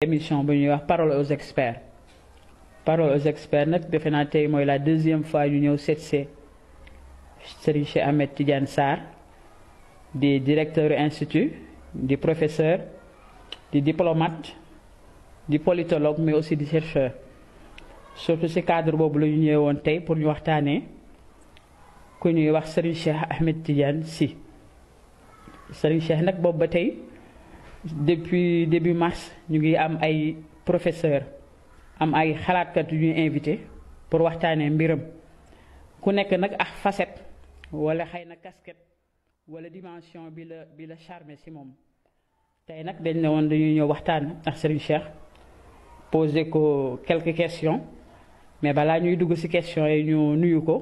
émission bu ñuy wax parole aux experts nag defe naa tey mooy la deuxième fois ñu ñëw seetsee Serigne Cheikh Ahmed Tidiane Sarr di directeur institut di professeur di diplomate di politologue mais aussi di chercheur surtout ci cadre boobu la ñu ñëwee woon tey pour ñu waxtaanee ku ñuy wax Serigne Cheikh Ahmed Tidiane Sy. Serigne Cheikh nag boobu ba tey depuis début mars ñu ngi am ay professeur am ay xalaatkat yu ñuy invité pour waxtaanee mbiram ku nekk nag ak facette wala xëy na casquette wala dimension bi la charmé ci moom. tey nag dañ ne woon dañuy ñëw waxtaan ak Serigne Cheikh poser ko quelques questions mais balaa ñuy dugg ci questions yi ñu nuyu ko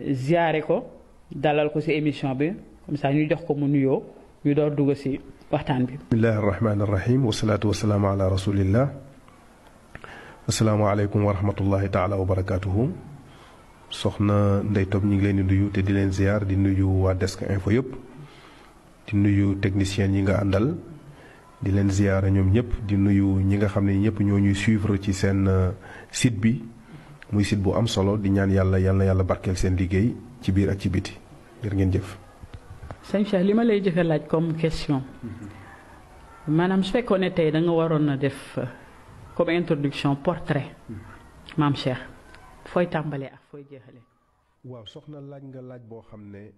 ziyaare ko dalal ko ci émission bi comme ça ñu jox ko mu nuyoo ñu door dugg ci waxtaan bi. bismillahi arrahmani irrahim wasalaatu wasalaamu ala rasulillah asalaamaaleykum wa rahmatullahi taala wa barakatuhu. soxna Ndeye Top ñi ngi leen di nuyu te di leen ziar di nuyu waa Desk Info yëpp di nuyu techniciens yi nga àndal di leen ziar ñoom ñëpp di nuyu ñi nga xam ne ñëpp ñoo ñuy suivre ci seen site bi muy site bu am solo di ñaan yàlla barkeel seen liggéey ci biir ak ci biti jërë ngeen jëf. sëñ Cheikh li ma lay jëfe laaj comme question maanaam su fekkoon ne tey da nga waroon na def comme introduction portrait maam Cheikh fooy tàmbalee ak fooy jeexalee. waaw soxna laaj nga laaj boo xam ne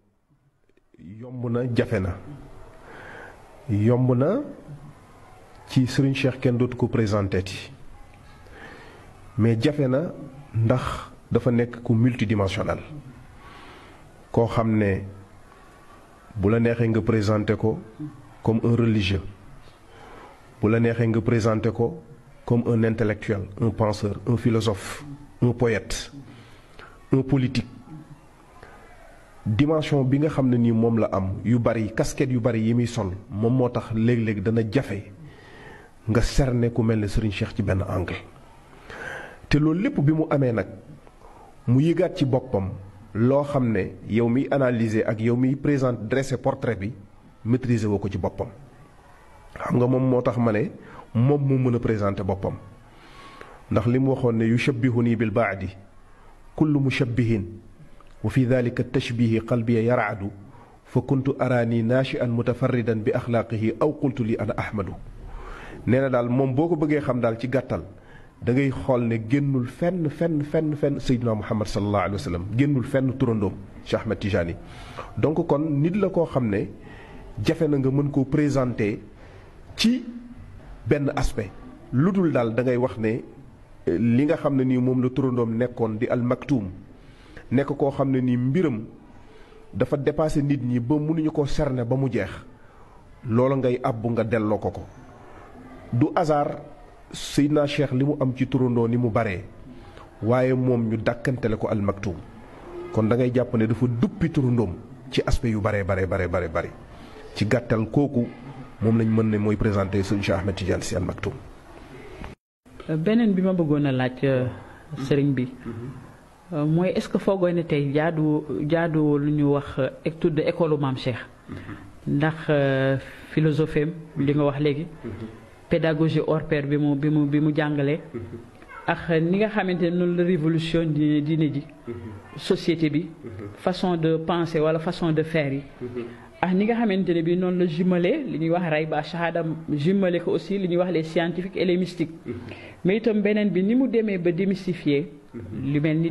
yomb na jafe na yomb na ci Serigne Cheikh kenn dootu ko présenté ti mais jafe na ndax dafa nekk ku multidimensionnel koo xam ne bu la neexee nga présenté ko comme un religieux bu la neexee nga présenté ko comme un intellectuel un penseur un philosophe un poète un politique dimension bi nga xam ne nii moom la am yu bari casquette yu bari yi muy sol moom moo tax léeg-léeg dana jafe nga cerner ku mel ne Serigne Cheikh ci benn angle te loolu lépp bi mu amee nag mu yëgaat ci boppam loo xam ne yow miy analyser ak yow miy présenter dresser portrait bi maîtriser woo ko ci boppam xam nga moom moo tax ma ne moom moo mën a présenter boppam ndax li mu waxoon ne yushabbihuni bil baadi kullu mushabbihin wa fi dalika tashbihi qalbiya yaraadu fa kuntu araani naashi'an mutafarridan bi axlaaqihi aw qultu li ana ahmadu nee na daal moom boo ko bëggee xam daal ci gàttal da ngay xool ne génnul fenn Seydina Muhammad sallallahu alayhi wa sallam génnul fenn turandoom Cheikh Ahmed Tijani donc kon nit la koo xam ne jafe na nga mën koo présenter ci benn aspect lu dul daal da ngay wax ne li nga xam ne nii moom la turandoom nekkoon di al maktuum nekk koo xam ne nii mbiram dafa dépassé nit ñi ba mënuñu ko cerner ba mu jeex loolu ngay àbbu nga delloo ko du hasard Seydina Cheikh li mu am ci turandoo ni mu baree waaye moom ñu dàkkantele ko al maktuum kon da ngay jàpp ne dafa duppi turandoom ci aspect yu bare ci gàttal kooku moom lañ mën ne mooy présenté sëñ Cheikh Ahmed Tidiane Sy al maktuum. beneen bi ma bëggoon a laaj sëriñ bi mooy est-ce que foogoo ne tey jaadu lu ñu wax tudd école maam Cheikh ndax philosophie li nga wax léegi pédagogie hors pair bi mu jàngale ak ni nga xamante ne noonu la révolution diine ji société bi façon de penser wala façon de faire yi ak ni nga xamante ne bi noonu la jumelé li ñuy wax ray ba shahada jumelé ko aussi li ñuy wax les scientifiques et les mystiques mais itam beneen bi ni mu demee ba démystifier lu mel ni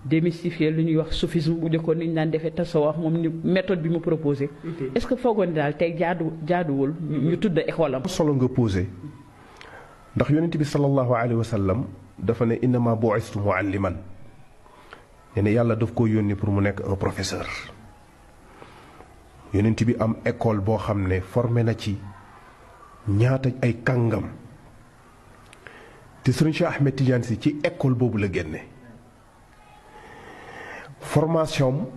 démystifier lu ñuy wax soufisme bu jëkkoon ni ñu daan defee tasawuf moom ni méthode bi mu proposé est-ce que foogoon daal tey jaaduwul ñu tudd école am solo nga posé ndax yonent bi sallallahu alayhi wa sallam dafa ne innama bu'istu mu'alliman ne yàlla daf ko yónni pour mu nekk un professeur yonent bi am école boo xam ne formé na ci ñaata ay kàngam te Serigne Cheikh Ahmed Tidiane Sy ci école boobu la génne formation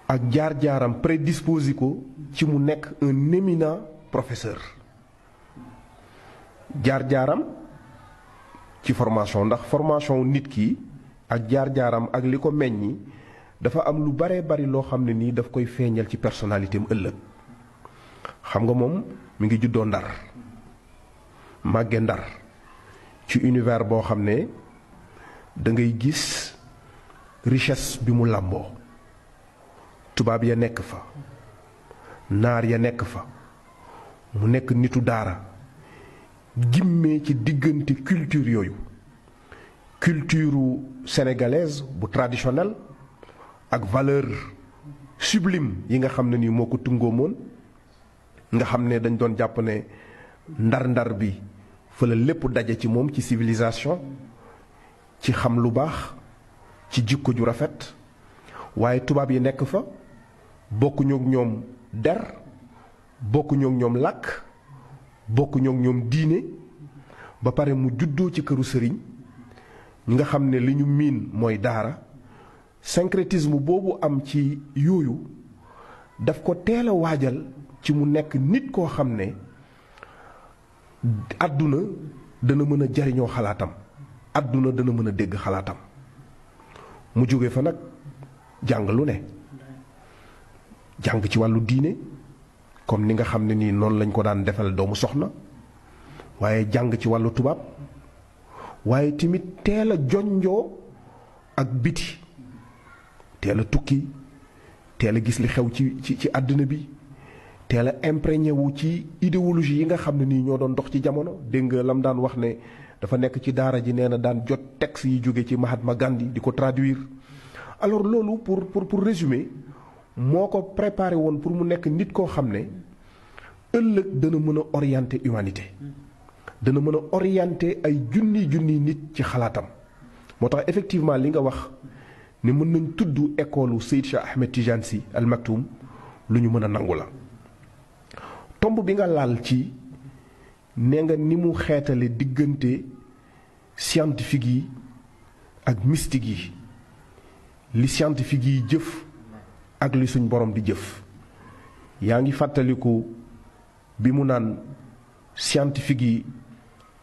ak jaar-jaaram prédisposé ko ci mu nekk un éminent professeur jaar-jaaram ci formation ndax formation nit ki ak jaar-jaaram ak li ko meññi dafa am lu baree bari loo xam ne nii daf koy feeñal ci personnalité am ëllëg xam nga moom mi ngi juddoo Ndar màgge Ndar ci univers boo xam ne da ngay gis richesse bi mu làmboo. tubaab ya nekk fa, naar ya nekk fa, mu nekk nitu daara gimmee ci diggante culture yooyu, culture sénégalaise bu traditionnelle ak valeur sublime yi nga xam ne nii moo ko tungoomoon, nga xam ne dañ doon jàpp ne ndar-ndar bi fa la lépp daje ci moom ci civilisation, ci xam lu baax, ci jikko ju rafet. waaye tubaab yi nekk fa bokkuñu ak ñoom der, bokkuñu ak ñoom làkk, bokkuñu ak ñoom diine, ba pare mu juddoo ci këru sëriñ ñi nga xam ne li ñu miin mooy daara. syncrétisme boobu am ci yooyu daf ko teel a waajal ci mu nekk nit koo xam ne àdduna dana mën a jariñoo xalaatam, àdduna dana mën a dégg xalaatam. mu jóge fa nag jàng lu ne, jàng ci wàllu diine comme ni nga xam ne nii noonu lañ ko daan defal doomu soxna, waaye jàng ci wàllu tubaab, waaye tamit teel a jonjoo ak biti, teel a tukki, teel a gis li xew ci àddina bi, teel a imprégné wu ci idéologie yi nga xam ne nii ñoo doon dox ci jamono. dégg nga lam daan wax ne dafa nekk ci daara ji, nee na daan jot texte yi jóge ci Mahatma Gandhi di ko traduire. alors loolu pour résumer moo ko préparé woon pour mu nekk nit koo xam ne ëllëg dana mën a orienter humanité, dana mën a orienter ay junni nit ci xalaatam. moo tax effectivement li nga wax ne mën nañ tudd école Seyd Cheikh Ahmed Tidiane Sy Al Maktoum lu ñu mën a nangu la. tomb bi nga laal ci nee nga ni mu xeetale diggante scientifique yi ak mystique yi, li scientifique yi jëf ak li suñ borom di jëf. yaa ngi fàttaliku bi mu naan scientifique yi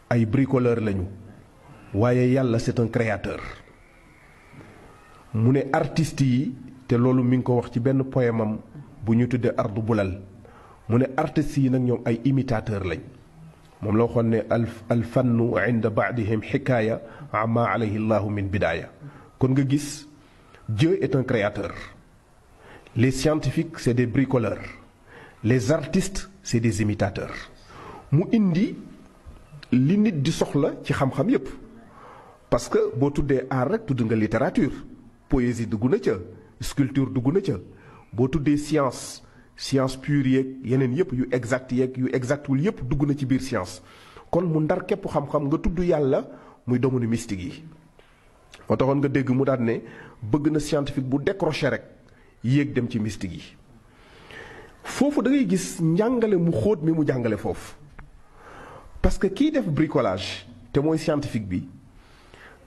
ay bricoleur lañu, waaye yàlla c'est un créateur. mu ne artistes yi, te loolu mi ngi ko wax ci benn poème am bu ñu tuddee Ardu Bulal, mu ne artistes yi nag ñoom ay imitateur lañ. moom la waxoon ne al fannu inda baadihim xikaaya ama alayhi llahu min bidaaya. kon nga gis Dieu est un créateur, les scientifiques c'est des bricoleurs, les artistes c'est des imitateurs. mu indi li nit di soxla ci xam-xam yépp, parce que boo tuddee art rek tudd nga littérature, poésie dugg na ca, sculpture dugg na ca. boo tuddee science pure yeeg yeneen yépp yu exact yeeg yu exactul yépp dugg na ci biir science. kon mu ndar képp xam-xam nga tudd yàlla muy domaine mystique yi. moo taxoon nga dégg mu daan ne bëgg na scientifique bu décroché rek yéeg dem ci mystique yi. foofu da ngay gis njàngale mu xóot mi mu jàngale foofu, parce que kiy def bricolage te mooy scientifique bi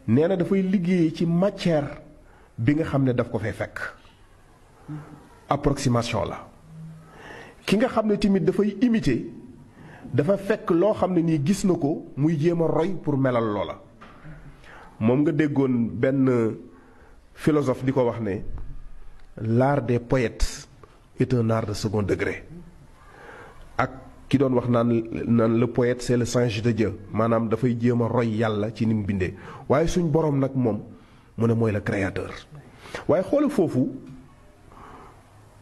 nee na dafay liggéey ci matière bi nga xam ne daf ko fay fekk. approximation la. ki nga xam ne tamit dafay imiter dafa fekk loo xam ne nii gis na ko muy jéem a roy pour melal loola. moom nga déggoon benn philosophe di ko wax ne l'art des poètes est un art de second degré. ak ki doon wax naan le poète c'est le singe de Dieu, maanaam dafay jéem a roy yàlla ci ni mu bindee. waaye suñ borom nag moom mu ne mooy le créateur. waaye xoolal foofu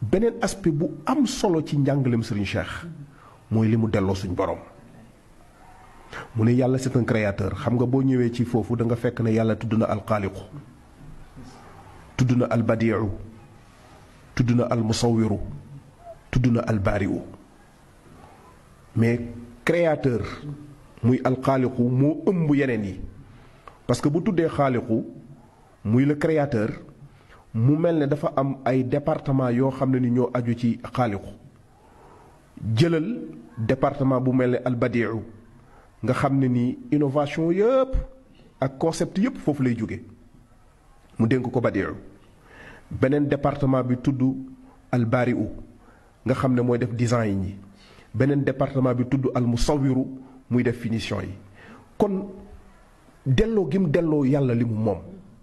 beneen aspect bu am solo ci njàngalem Serigne Cheikh mooy li mu delloo suñ borom. mu ne yàlla c'est un créateur. xam nga boo ñëwee ci foofu da nga fekk ne yàlla tudd na alxaaliqu, tudd na albadiu, tudd na almusawiru, tudd na albaariu. mais créateur muy alxaaliqu moo ëmb yeneen yi, parce que bu tuddee xaaliqu muy le créateur mu mel ne dafa am ay département yoo xam ne ni ñoo aju ci xaaliqu. jëlal département bu mel ne albadiu nga xam ne ni innovation yëpp ak concept yëpp foofu lay jóge, mu dénk ko badiu. beneen département bi tudd albaariu nga xam ne mooy def design yi. beneen département bi tudd al musawiru muy def finition yi. kon delloo gi mu delloo yàlla li mu moom,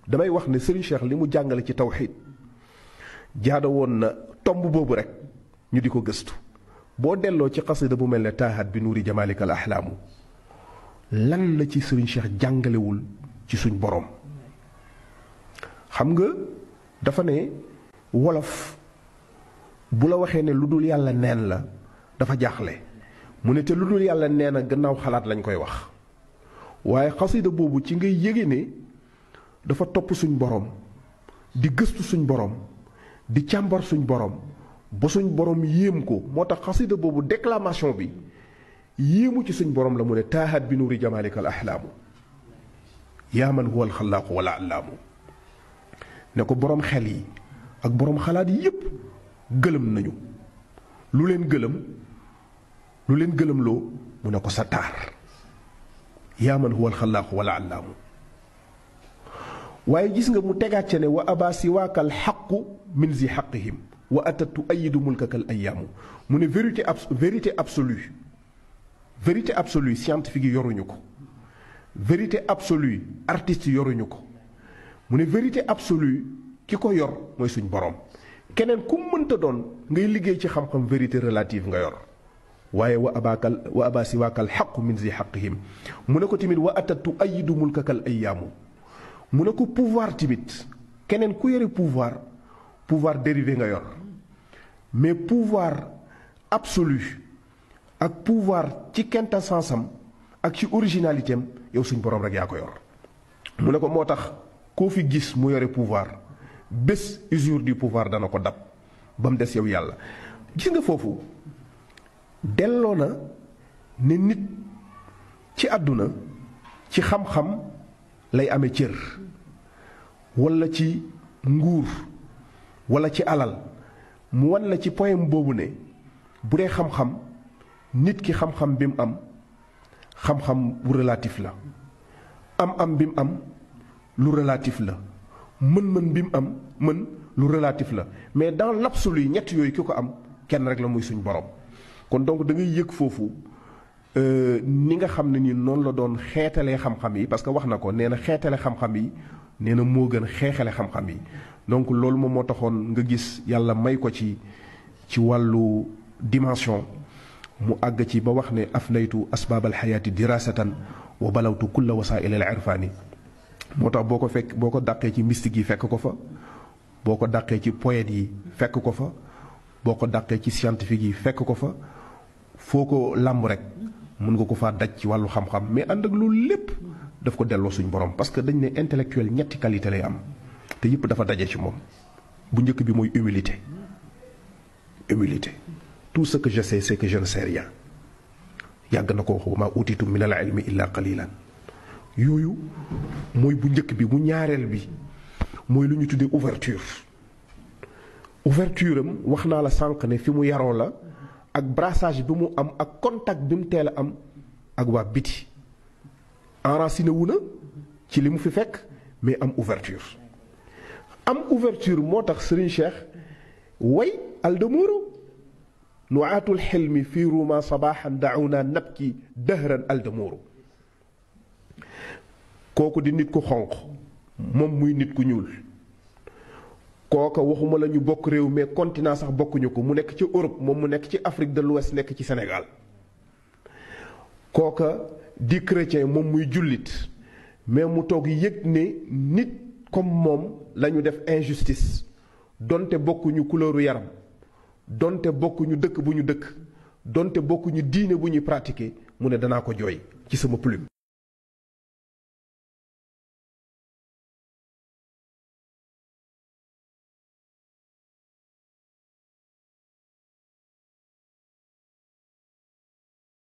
damay wax ne Serigne Cheikh li mu jàngale ci tawxiid jaada woon na tomb boobu rek ñu di ko gëstu. boo delloo ci xasida bu mel ne taahat bi nuuri jamaalika al ahlaamu lan la ci Serigne Cheikh jàngalewul ci suñ borom. xam nga dafa ne wolof bu la waxee ne lu dul yàlla neen la dafa jaaxle mu ne te lu dul yàlla neen a gannaaw xalaat lañ koy wax waaye xasida boobu ci ngay yége ne dafa topp suñ borom di gëstu suñ borom di càmbar suñ borom ba suñ borom yéem ko moo tax xasida boobu déclamation bi yéemu ci suñ borom la mu ne taahat bi nuuri jamaalika al ahlaamu yaa man huwa alxalaaqu wala allaamu ne ko borom xel yi ak borom xalaat yi yépp gëlëm nañu lu leen gëlëmloo mu ne ko sa taar yaa man huwa alxalaaqu wala allaamu waaye gis nga mu tegaat ca ne wa aba siwaaka alxaqu min zi xaqihim wa atatu ayidu mulkaka al ayaamu mu ne vérité absolue vérité absolue scientifique yi yoruñu ko vérité absolue artiste yi yoruñu ko mu ne vérité absolue ki ko yor mooy suñ borom keneen ku mënta doon ngay liggéey ci xam-xam vérité relative nga yor waaye wa aba siwaaka alxaqu min zi xaqihim mu ne ko tamit wa atatu ayidu mulkaka al ayaamu mu ne ko pouvoir tamit keneen ku yore pouvoir dérivé nga yor mais pouvoir absolu ak pouvoir ci quintessence am ak ci originalité am yow suñ borom rek yaa ko yor mu ne ko moo tax koo fi gis mu yore pouvoir bés usure du pouvoir dana ko dab ba mu des yow yàlla gis nga foofu delloo na ne nit ci àdduna ci xam-xam lay amee cër walla ci nguur walla ci alal mu wan la ci poème boobu ne bu dee xam-xam nit ki xam-xam bi mu am xam-xam bu relatif la am bi mu am lu relatif la mën-mën bi mu am mën lu relatif la mais dans l'absolu yi ñett yooyu ki ko am kenn rek la muy suñ borom kon donc da ngay yëg foofu ni nga xam ne ni noonu la doon xeetalee xam-xam yi parce que wax na ko nee na xeetale xam-xam yi nee na moo gën xeexale xam-xam yi donc loolu moom moo taxoon nga gis yàlla may ko ci wàllu dimension mu àgg ci ba wax ne afnaytu asbaabal xayaati dirasatan wa balawtu kulla wasaa'il al irfaani moo tax boo ko dàqee ci mystique yi fekk ko fa boo ko dàqee ci poète yi fekk ko fa boo ko dàqee ci scientifique yi fekk ko fa foo ko làmb rek mën nga ko faa daj ci wàllu xam-xam mais ànd ak loolu lépp daf ko delloo suñ borom parce que dañ ne intellectuel ñetti qualité lay am te yëpp dafa daje ci moom bu njëkk bi mooy humilité tout ce que je sais c'est que je ne sais rien yàgg na ko wax ma utitu min al ilmi illa qalilan yooyu mooy bu njëkk bi bu ñaareel bi mooy lu ñu tuddee ouverture am wax naa la sànq ne fi mu yaroo la ak brassage bi mu am ak contact bi mu teel a am ak waa biti enraciné wu na ci li mu fi fekk mais am ouverture moo tax Serigne Cheikh way aldamuru nuaatul xilmi fii ruma sabaaxan dauna nabki dëhran aldamuru kooku di nit ku xonq moom muy nit ku ñuul kooka waxuma la ñu bokk réew mais continent sax bokkuñu ko mu nekk ci Europe moom mu nekk ci Afrique de l'Ouest nekk ci Sénégal kooka di chrétien moom muy jullit mais mu toog yëg ne nit comme moom la ñu def injustice donte bokkuñu couleuru yaram donte bokkuñu dëkk bu ñu dëkk donte bokkuñu diine bu ñuy pratiquer mu ne danaa ko jooy ci sama plume